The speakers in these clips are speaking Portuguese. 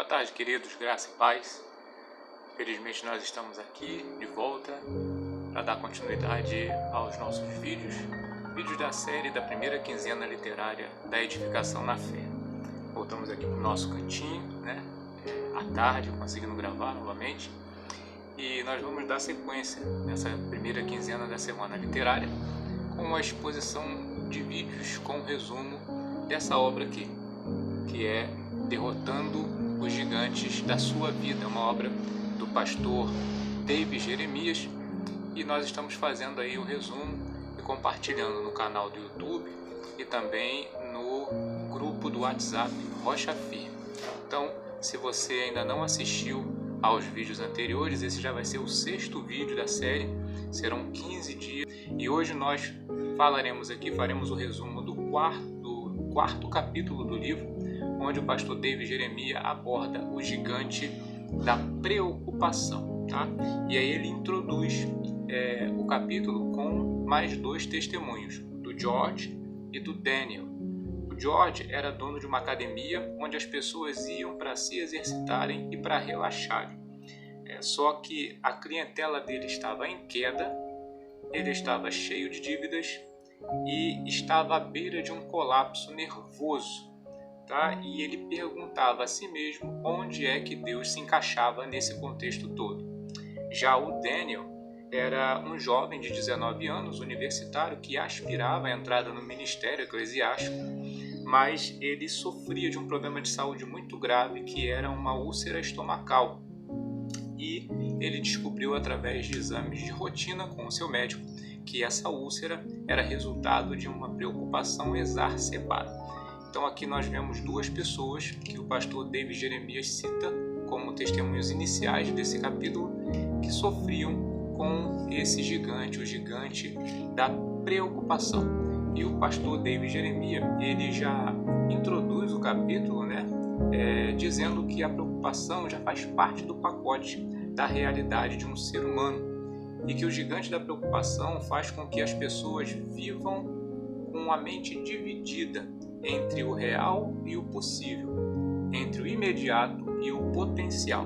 Boa tarde, queridos, graça e paz. Felizmente nós estamos aqui de volta para dar continuidade aos nossos vídeos da série da primeira quinzena literária da edificação na fé. Voltamos aqui para o nosso cantinho, né? À tarde, conseguindo gravar novamente. E nós vamos dar sequência nessa primeira quinzena da semana literária com a exposição de vídeos com resumo dessa obra aqui, que é Derrotando os Gigantes da Sua Vida, uma obra do pastor David Jeremias, e nós estamos fazendo aí o resumo e compartilhando no canal do YouTube e também no grupo do WhatsApp Rocha Firme. Então, se você ainda não assistiu aos vídeos anteriores, esse já vai ser o 6º vídeo da série, serão 15 dias, e hoje nós faremos o resumo do quarto capítulo do livro, onde o pastor David Jeremias aborda o gigante da preocupação, tá? E aí ele introduz o capítulo com mais 2 testemunhos, do George e do Daniel. O George era dono de uma academia onde as pessoas iam para se exercitarem e para relaxarem. Só que a clientela dele estava em queda, ele estava cheio de dívidas e estava à beira de um colapso nervoso. Tá? E ele perguntava a si mesmo onde é que Deus se encaixava nesse contexto todo. Já o Daniel era um jovem de 19 anos, universitário, que aspirava à entrada no ministério eclesiástico, mas ele sofria de um problema de saúde muito grave, que era uma úlcera estomacal. E ele descobriu através de exames de rotina com o seu médico que essa úlcera era resultado de uma preocupação exacerbada. Então aqui nós vemos 2 pessoas que o pastor David Jeremias cita como testemunhos iniciais desse capítulo, que sofriam com esse gigante, o gigante da preocupação. E o pastor David Jeremias, ele já introduz o capítulo, dizendo que a preocupação já faz parte do pacote da realidade de um ser humano, e que o gigante da preocupação faz com que as pessoas vivam com a mente dividida entre o real e o possível, entre o imediato e o potencial.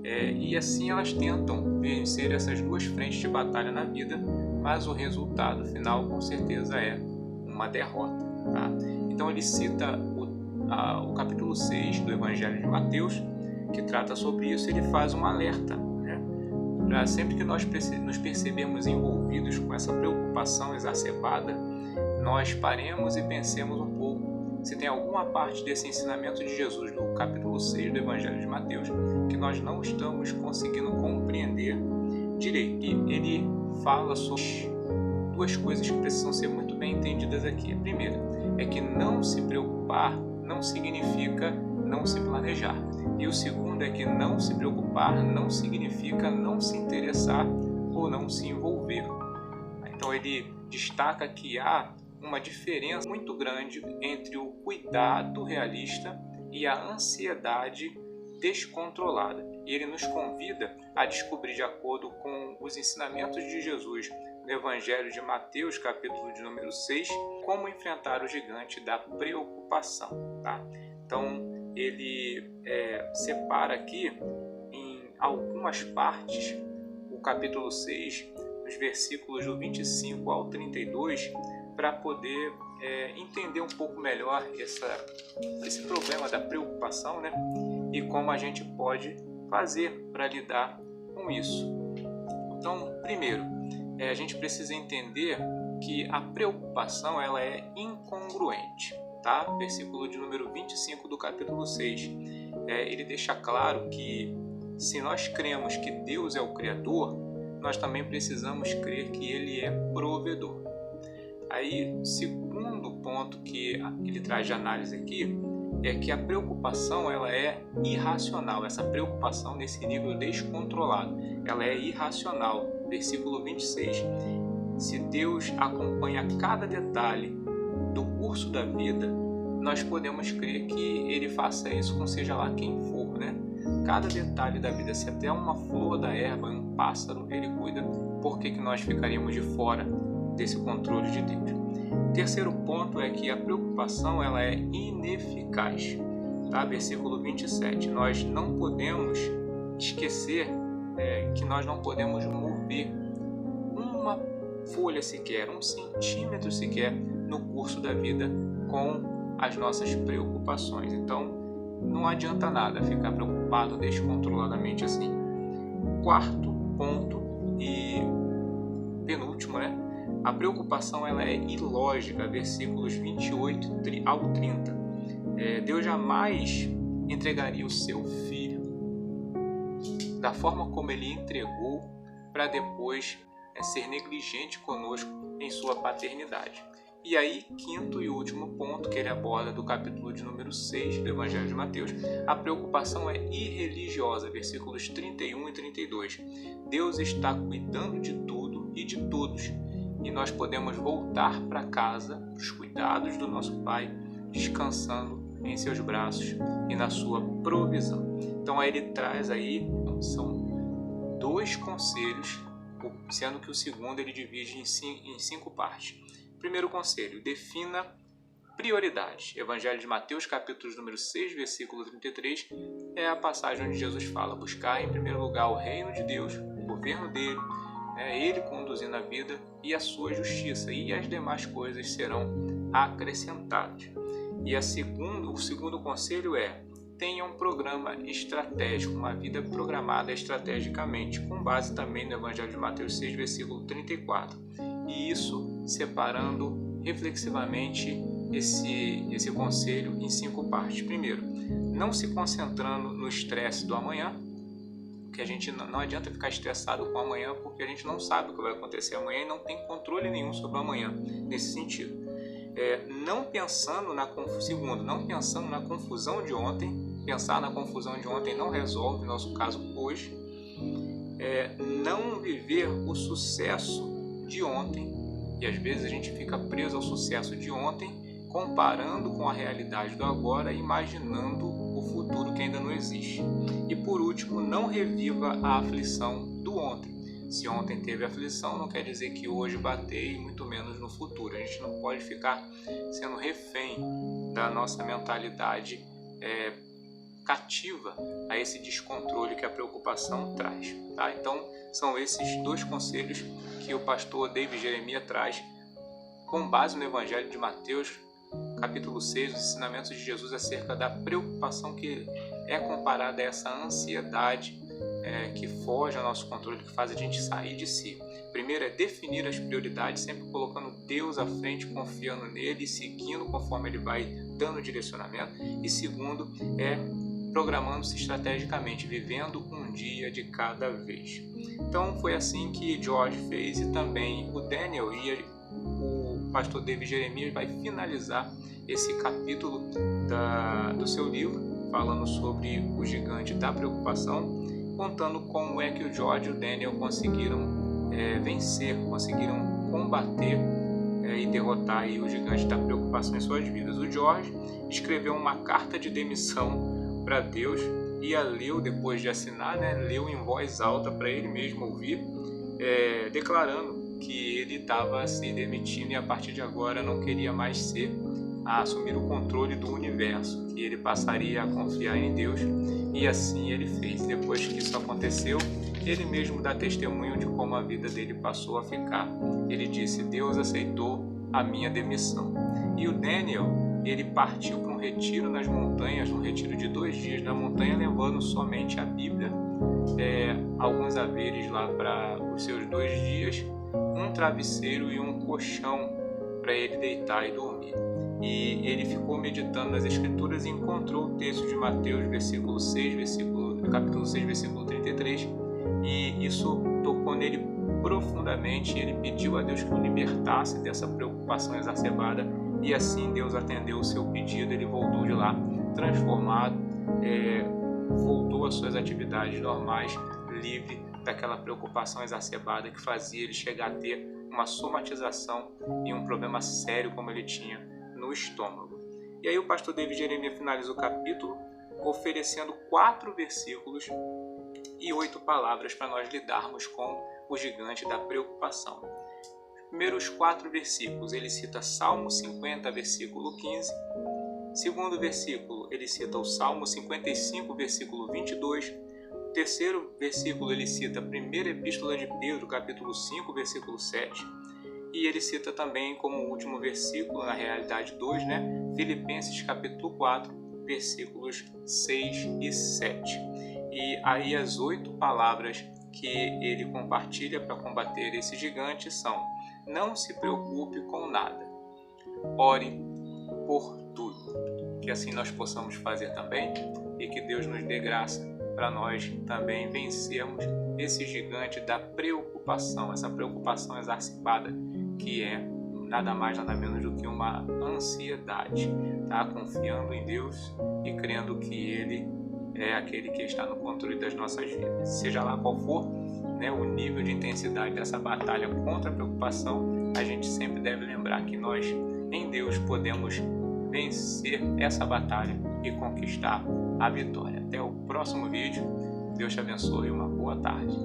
E assim elas tentam vencer essas 2 frentes de batalha na vida, mas o resultado final com certeza é uma derrota. Tá? Então ele cita o capítulo 6 do Evangelho de Mateus, que trata sobre isso. Ele faz um alerta, para sempre que nós nos percebemos envolvidos com essa preocupação exacerbada, nós paremos e pensemos um pouco se tem alguma parte desse ensinamento de Jesus do capítulo 6 do Evangelho de Mateus que nós não estamos conseguindo compreender direito. E ele fala sobre 2 coisas que precisam ser muito bem entendidas aqui. A primeira é que não se preocupar não significa não se planejar. E o segundo é que não se preocupar não significa não se interessar ou não se envolver. Então ele destaca que há uma diferença muito grande entre o cuidado realista e a ansiedade descontrolada. E ele nos convida a descobrir, de acordo com os ensinamentos de Jesus no Evangelho de Mateus, capítulo de número 6, como enfrentar o gigante da preocupação. Tá? Então, ele separa aqui em algumas partes o capítulo 6, os versículos do 25 ao 32, para poder entender um pouco melhor esse problema da preocupação, e como a gente pode fazer para lidar com isso. Então, primeiro, a gente precisa entender que a preocupação ela é incongruente. Tá? Versículo de número 25 do capítulo 6. Ele deixa claro que se nós cremos que Deus é o Criador, nós também precisamos crer que Ele é provedor. Aí, o segundo ponto que ele traz de análise aqui é que a preocupação ela é irracional. Essa preocupação nesse nível descontrolado, ela é irracional. Versículo 26. Se Deus acompanha cada detalhe do curso da vida, nós podemos crer que Ele faça isso com seja lá quem for, Cada detalhe da vida, se até uma flor da erva, um pássaro, Ele cuida, por que nós ficaríamos de fora desse controle de Deus? Terceiro ponto é que a preocupação ela é ineficaz. tá? Versículo 27. Nós não podemos esquecer que nós não podemos mover uma folha sequer, um centímetro sequer no curso da vida com as nossas preocupações. Então, não adianta nada ficar preocupado descontroladamente assim. Quarto ponto e penúltimo, a preocupação ela é ilógica, versículos 28 ao 30. Deus jamais entregaria o seu filho da forma como ele entregou para depois ser negligente conosco em sua paternidade. E aí, quinto e último ponto que ele aborda do capítulo de número 6 do Evangelho de Mateus, a preocupação é irreligiosa, versículos 31 e 32. Deus está cuidando de tudo e de todos, e nós podemos voltar para casa, os cuidados do nosso Pai, descansando em seus braços e na sua provisão. Então aí ele traz aí, são 2 conselhos, sendo que o segundo ele divide em 5 partes. Primeiro conselho, defina prioridades. Evangelho de Mateus, capítulo número 6, versículo 33, é a passagem onde Jesus fala: buscar em primeiro lugar o reino de Deus, o governo dele, ele conduzindo a vida e a sua justiça, e as demais coisas serão acrescentadas. E o segundo conselho é: tenha um programa estratégico, uma vida programada estrategicamente, com base também no Evangelho de Mateus 6, versículo 34. E isso separando reflexivamente esse conselho em 5 partes. Primeiro, não se concentrando no estresse do amanhã, que a gente não adianta ficar estressado com o amanhã, porque a gente não sabe o que vai acontecer amanhã e não tem controle nenhum sobre o amanhã, nesse sentido. Não pensando na confusão de ontem. Pensar na confusão de ontem não resolve o nosso caso hoje. Não viver o sucesso de ontem, e às vezes a gente fica preso ao sucesso de ontem, comparando com a realidade do agora, imaginando o futuro que ainda não existe. E por último, não reviva a aflição do ontem. Se ontem teve aflição, não quer dizer que hoje vai ter, e muito menos no futuro. A gente não pode ficar sendo refém da nossa mentalidade cativa a esse descontrole que a preocupação traz. Tá? Então, são esses 2 conselhos que o pastor David Jeremias traz com base no Evangelho de Mateus, capítulo 6, os ensinamentos de Jesus acerca da preocupação que é comparada a essa ansiedade que foge ao nosso controle, que faz a gente sair de si. Primeiro é definir as prioridades, sempre colocando Deus à frente, confiando nele e seguindo conforme ele vai dando direcionamento. E segundo é programando-se estrategicamente, vivendo um dia de cada vez. Então foi assim que George fez, e também o Daniel, e o pastor David Jeremias vai finalizar esse capítulo do seu livro, falando sobre o gigante da preocupação, contando como é que o George e o Daniel conseguiram vencer, conseguiram combater e derrotar aí o gigante da preocupação em suas vidas. O George escreveu uma carta de demissão para Deus, e a leu depois de assinar, leu em voz alta para ele mesmo ouvir, declarando que ele estava se demitindo e a partir de agora não queria mais assumir o controle do universo, que ele passaria a confiar em Deus, e assim ele fez. Depois que isso aconteceu, ele mesmo dá testemunho de como a vida dele passou a ficar. Ele disse: Deus aceitou a minha demissão. E o Daniel, ele partiu para um retiro nas montanhas, um retiro de 2 dias na montanha, levando somente a Bíblia, alguns haveres lá para os seus 2 dias, um travesseiro e um colchão para ele deitar e dormir. E ele ficou meditando nas Escrituras e encontrou o texto de Mateus, capítulo 6, versículo 33, e isso tocou nele profundamente. Ele pediu a Deus que o libertasse dessa preocupação exacerbada, e assim Deus atendeu o seu pedido. Ele voltou de lá transformado, voltou às suas atividades normais, livre daquela preocupação exacerbada que fazia ele chegar a ter uma somatização e um problema sério como ele tinha no estômago. E aí o pastor David Jeremias finaliza o capítulo oferecendo 4 versículos e 8 palavras para nós lidarmos com o gigante da preocupação. Primeiros 4 versículos, ele cita Salmo 50, versículo 15, Segundo versículo, ele cita o Salmo 55, versículo 22. O terceiro versículo, ele cita a primeira epístola de Pedro, capítulo 5, versículo 7. E ele cita também como último versículo, na realidade 2, Filipenses, capítulo 4, versículos 6 e 7. E aí as 8 palavras que ele compartilha para combater esse gigante são: não se preocupe com nada, ore por tudo. Que assim nós possamos fazer também e que Deus nos dê graça para nós também vencermos esse gigante da preocupação, essa preocupação exacerbada que é nada mais nada menos do que uma ansiedade, tá? Confiando em Deus e crendo que Ele é aquele que está no controle das nossas vidas. Seja lá qual for o nível de intensidade dessa batalha contra a preocupação, a gente sempre deve lembrar que nós, em Deus, podemos vencer essa batalha e conquistar a vitória. Até o próximo vídeo. Deus te abençoe e uma boa tarde.